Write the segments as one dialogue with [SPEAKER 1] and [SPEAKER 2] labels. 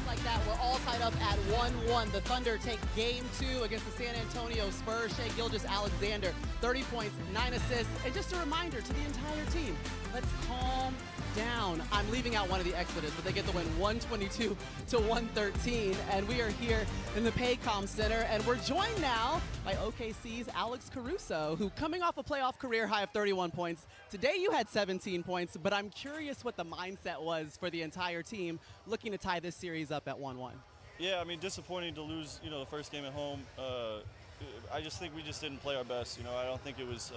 [SPEAKER 1] like that, we're all tied up at 1-1. The Thunder take game 2 against the San Antonio Spurs. Shai Gilgeous-Alexander, 30 points, 9 assists. And just a reminder to the entire team, let's calm down. I'm leaving out one of the expletives, but they get the win 122 to 113. And we are here in the Paycom Center, and we're joined now by OKC's Alex Caruso, who coming off a playoff career high of 31 points. Today you had 17 points, but I'm curious what the mindset was for the entire team looking to tie this series up at 1-1.
[SPEAKER 2] Yeah, I mean, disappointing to lose, the first game at home. I just think we just didn't play our best. I don't think it was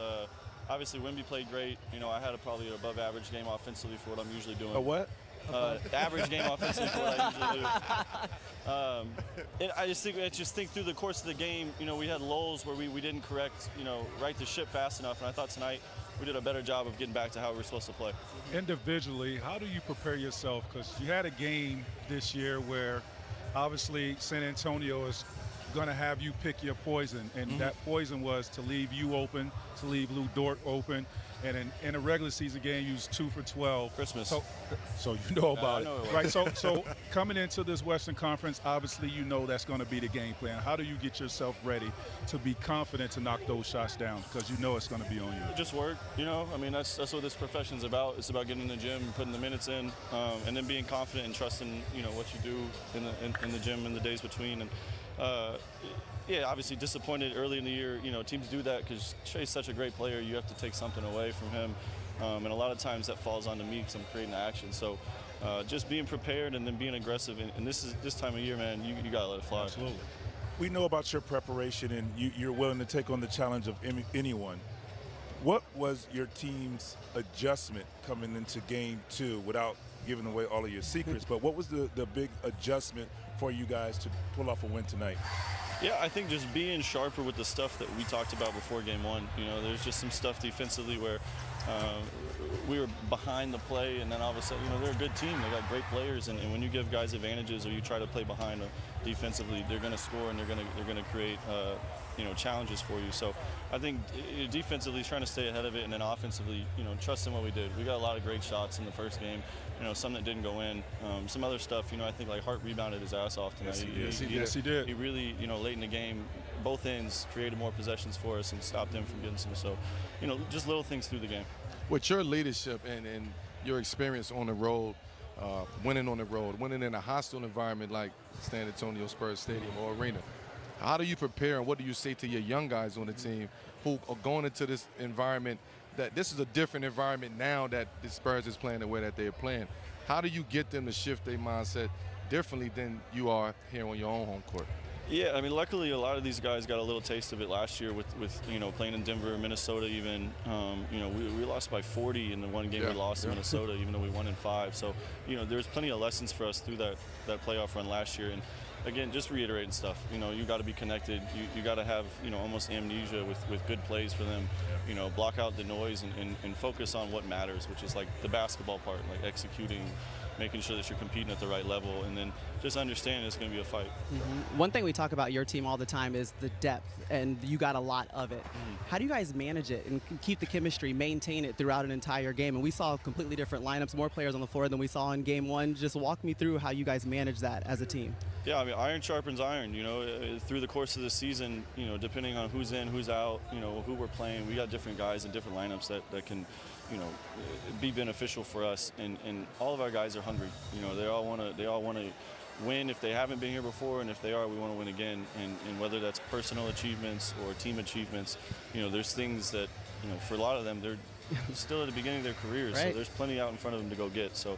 [SPEAKER 2] obviously Wemby played great. I had probably an above average game offensively for what I'm usually doing.
[SPEAKER 3] A what?
[SPEAKER 2] Average game offensively for what I usually do. I just think through the course of the game, we had lulls where we didn't right the ship fast enough. And I thought tonight we did a better job of getting back to how we were supposed to play.
[SPEAKER 3] Individually, how do you prepare yourself? Because you had a game this year where obviously San Antonio is going to have you pick your poison, and that poison was to leave you open, to leave Lou Dort open, and in a regular season game, you was 2 for 12.
[SPEAKER 2] Christmas.
[SPEAKER 3] So you know about
[SPEAKER 2] it,
[SPEAKER 3] right? So coming into this Western Conference, obviously you know that's going to be the game plan. How do you get yourself ready to be confident to knock those shots down? Because you know it's going to be on you.
[SPEAKER 2] Just work, I mean, that's what this profession's about. It's about getting in the gym, putting the minutes in, and then being confident and trusting, what you do in the gym in the days between. And yeah, obviously disappointed early in the year. Teams do that because Shai's such a great player. You have to take something away from him, and a lot of times that falls onto me because I'm creating action. So just being prepared and then being aggressive. And this time of year, man, you gotta let it fly.
[SPEAKER 3] Absolutely.
[SPEAKER 4] We know about your preparation, and you're willing to take on the challenge of anyone. What was your team's adjustment coming into game 2 without giving away all of your secrets? But what was the big adjustment for you guys to pull off a win tonight?
[SPEAKER 2] Yeah, I think just being sharper with the stuff that we talked about before game 1. There's just some stuff defensively where we were behind the play, and then all of a sudden, they're a good team. They got great players, and when you give guys advantages or you try to play behind defensively, they're going to score and they're going to create challenges for you. So I think defensively trying to stay ahead of it, and then offensively, trusting what we did. We got a lot of great shots in the first game. Some that didn't go in. Some other stuff, I think like Hart rebounded his ass off tonight.
[SPEAKER 3] Yes, he did.
[SPEAKER 2] He really, late in the game, both ends created more possessions for us and stopped them from getting some. So, just little things through the game.
[SPEAKER 5] With your leadership and your experience on the road, winning on the road, winning in a hostile environment like San Antonio Spurs Stadium or arena, how do you prepare and what do you say to your young guys on the team who are going into this environment, that this is a different environment now that the Spurs is playing the way that they're playing? How do you get them to shift their mindset differently than you are here on your own home court?
[SPEAKER 2] Yeah, I mean, luckily a lot of these guys got a little taste of it last year with playing in Denver, Minnesota even. We lost by 40 in the one game we lost in Minnesota, even though we won in 5. So, there's plenty of lessons for us through that playoff run last year. And again, just reiterating stuff. You got to be connected. You got to have, almost amnesia with good plays for them. Block out the noise and focus on what matters, which is like the basketball part, like executing, making sure that you're competing at the right level, and then just understanding it's going to be a fight.
[SPEAKER 1] One thing we talk about your team all the time is the depth, and you got a lot of it. How do you guys manage it and keep the chemistry, maintain it throughout an entire game? And we saw completely different lineups, more players on the floor than we saw in game 1. Just walk me through how you guys manage that as a team.
[SPEAKER 2] Yeah, I mean, iron sharpens iron. Through the course of the season, depending on who's in, who's out, who we're playing, we got different guys in different lineups that can, be beneficial for us. And all of our guys are hungry. They all want to win if they haven't been here before, and if they are, we want to win again. And whether that's personal achievements or team achievements, there's things that, for a lot of them, they're still at the beginning of their careers,
[SPEAKER 1] right.
[SPEAKER 2] So there's plenty out in front of them to go get. So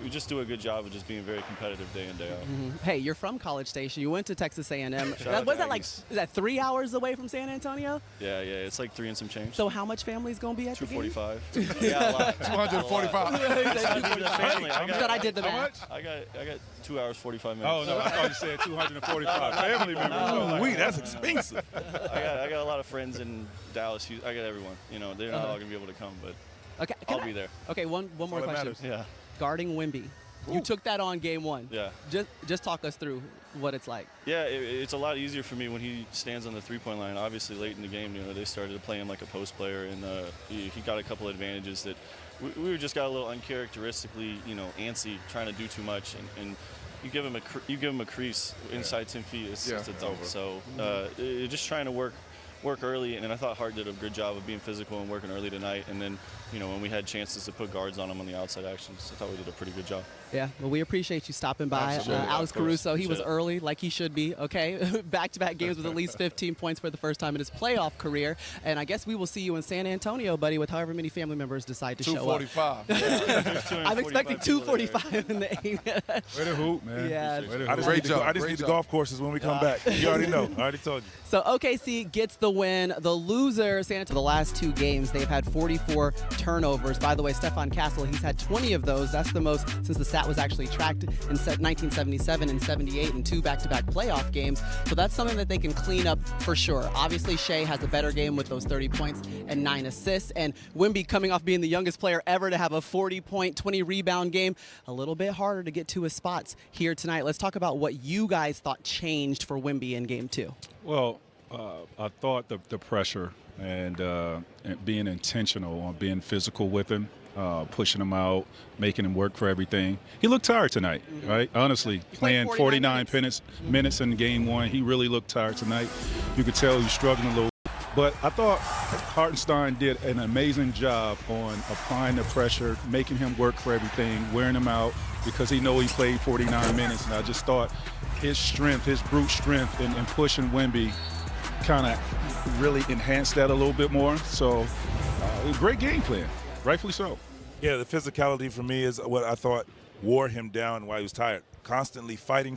[SPEAKER 2] we just do a good job of just being very competitive day in, day out.
[SPEAKER 1] Hey, you're from College Station. You went to Texas A&M. Was
[SPEAKER 2] out
[SPEAKER 1] that
[SPEAKER 2] to
[SPEAKER 1] like,
[SPEAKER 2] Aggies.
[SPEAKER 1] is that 3 hours away from San Antonio?
[SPEAKER 2] Yeah, it's like 3 and some change.
[SPEAKER 1] So how much family's going to be at the game?
[SPEAKER 2] 245. Yeah, a lot.
[SPEAKER 5] 245.
[SPEAKER 1] I did the math.
[SPEAKER 2] I got 2 hours 45 minutes.
[SPEAKER 3] Oh, no, I thought you said 245 family members.
[SPEAKER 4] That's expensive.
[SPEAKER 2] I got a lot of friends in Dallas. I got everyone. They're not all going to be able to come, but
[SPEAKER 1] Okay,
[SPEAKER 2] I'll be there.
[SPEAKER 1] Okay, one more
[SPEAKER 4] that
[SPEAKER 1] question.
[SPEAKER 4] matters.
[SPEAKER 2] Yeah.
[SPEAKER 1] Guarding Wemby. You took that on game 1.
[SPEAKER 2] Yeah.
[SPEAKER 1] Just talk us through what it's like.
[SPEAKER 2] Yeah, it's a lot easier for me when he stands on the three-point line. Obviously, late in the game, they started to play him like a post player, and he got a couple of advantages that we just got a little uncharacteristically, antsy, trying to do too much, and you give him a crease inside 10 feet, it's a dunk. So just trying to work early, and I thought Hart did a good job of being physical and working early tonight. And then, when we had chances to put guards on him on the outside actions, I thought we did a pretty good job.
[SPEAKER 1] Yeah, well, we appreciate you stopping by. Alex Caruso, he was early, like he should be, okay? Back-to-back games with at least 15 points for the first time in his playoff career. And I guess we will see you in San Antonio, buddy, with however many family members decide to show up.
[SPEAKER 5] 245.
[SPEAKER 1] I'm expecting 245 in the 8.
[SPEAKER 3] Way to hoop, man.
[SPEAKER 1] Yeah.
[SPEAKER 4] I just need the golf courses when we come back. You already know. I already told you.
[SPEAKER 1] So OKC gets the win. The loser, San Antonio, the last 2 games, they've had 44 turnovers. By the way, Stephon Castle, he's had 20 of those. That's the most since the stat was actually tracked in 1977 and 78 in 2 back-to-back playoff games. So that's something that they can clean up for sure. Obviously, Shea has a better game with those 30 points and 9 assists. And Wemby coming off being the youngest player ever to have a 40-point, 20-rebound game. A little bit harder to get to his spots here tonight. Let's talk about what you guys thought changed for Wemby in game 2.
[SPEAKER 3] Well, I thought the pressure and being intentional on being physical with him, pushing him out, making him work for everything. He looked tired tonight, right? Honestly, playing 49 minutes in game 1, he really looked tired tonight. You could tell he was struggling a little. But I thought Hartenstein did an amazing job on applying the pressure, making him work for everything, wearing him out because he know he played 49 minutes. And I just thought his strength, his brute strength in pushing Wemby kind of really enhanced that a little bit more. So great game plan, rightfully so.
[SPEAKER 4] Yeah, the physicality for me is what I thought wore him down while he was tired. Constantly fighting,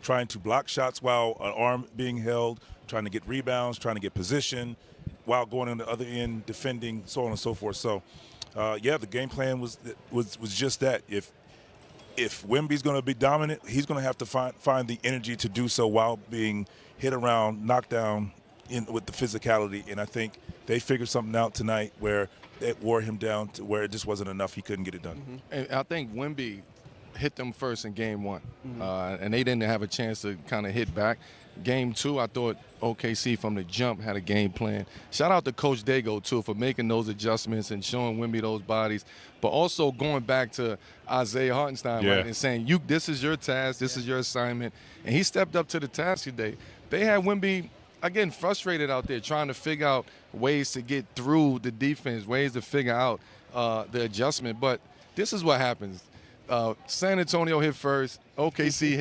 [SPEAKER 4] trying to block shots while an arm being held, trying to get rebounds, trying to get position, while going on the other end, defending, so on and so forth. So, yeah, the game plan was just that. If Wemby's going to be dominant, he's going to have to find the energy to do so while being hit around, knocked down with the physicality. And I think they figured something out tonight where it wore him down to where it just wasn't enough. He couldn't get it done.
[SPEAKER 5] And I think Wemby hit them first in game 1, and they didn't have a chance to kind of hit back. Game 2, I thought OKC from the jump had a game plan. Shout out to Coach Dago, too, for making those adjustments and showing Wemby those bodies, but also going back to Isaiah Hartenstein right, and saying, this is your task, this is your assignment. And he stepped up to the task today. They had Wemby, again, frustrated out there trying to figure out ways to get through the defense, ways to figure out the adjustment. But this is what happens. San Antonio hit first, OKC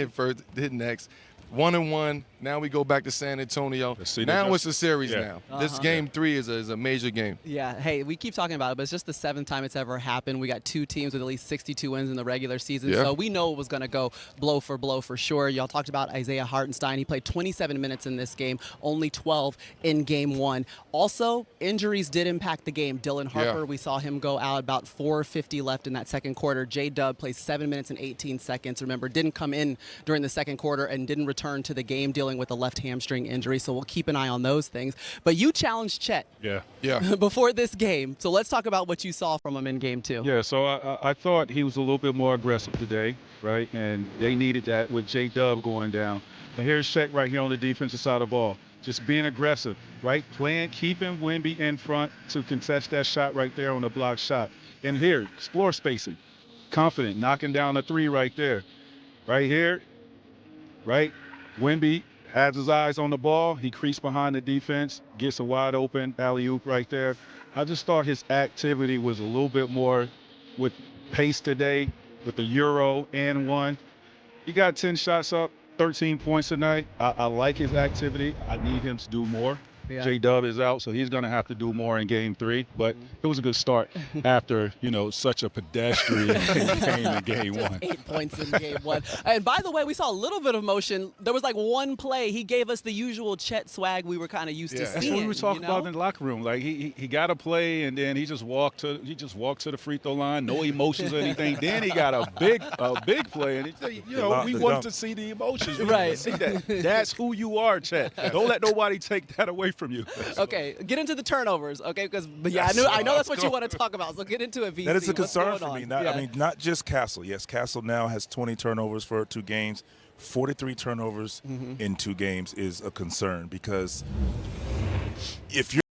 [SPEAKER 5] hit next. 1-1. Now we go back to San Antonio. Now it's a series now. This game 3 is a major game.
[SPEAKER 1] Yeah, hey, we keep talking about it, but it's just the 7th time it's ever happened. We got 2 teams with at least 62 wins in the regular season, so we know it was going to go blow for blow for sure. Y'all talked about Isaiah Hartenstein. He played 27 minutes in this game, only 12 in game 1. Also, injuries did impact the game. Dylan Harper, we saw him go out about 4:50 left in that second quarter. J-Dub plays 7 minutes and 18 seconds. Remember, didn't come in during the second quarter and didn't return to the game dealing with a left hamstring injury, so we'll keep an eye on those things. But you challenged Chet before this game, so let's talk about what you saw from him in game 2.
[SPEAKER 3] Yeah, so I thought he was a little bit more aggressive today, right? And they needed that with J-Dub going down. But here's Chet right here on the defensive side of the ball. Just being aggressive, right? keeping Wemby in front to contest that shot right there on the block shot. And here, floor spacing, confident, knocking down a 3 right there. Right here, right? Wemby has his eyes on the ball. He creeps behind the defense, gets a wide open alley-oop right there. I just thought his activity was a little bit more with pace today with the Euro and 1. He got 10 shots up, 13 points tonight. I like his activity. I need him to do more. J-Dub is out, so he's going to have to do more in game 3. But it was a good start after, such a pedestrian game in game 1.
[SPEAKER 1] 8 points in game 1. And by the way, we saw a little bit of motion. There was like one play. He gave us the usual Chet swag we were kind of used to seeing.
[SPEAKER 3] That's what we were talking about in the locker room. Like he got a play, and then he just walked to the free throw line. No emotions or anything. Then he got a big play, and we wanted to see the emotions. We wanted to see that. That's who you are, Chet. Don't let nobody take that away from you.
[SPEAKER 1] Okay, get into the turnovers, okay? Because I know that's what you want to talk about. So get into it, VC.
[SPEAKER 4] That is a concern for me. I mean, not just Castle. Yes, Castle now has 20 turnovers for 2 games. 43 turnovers in 2 games is a concern because if you're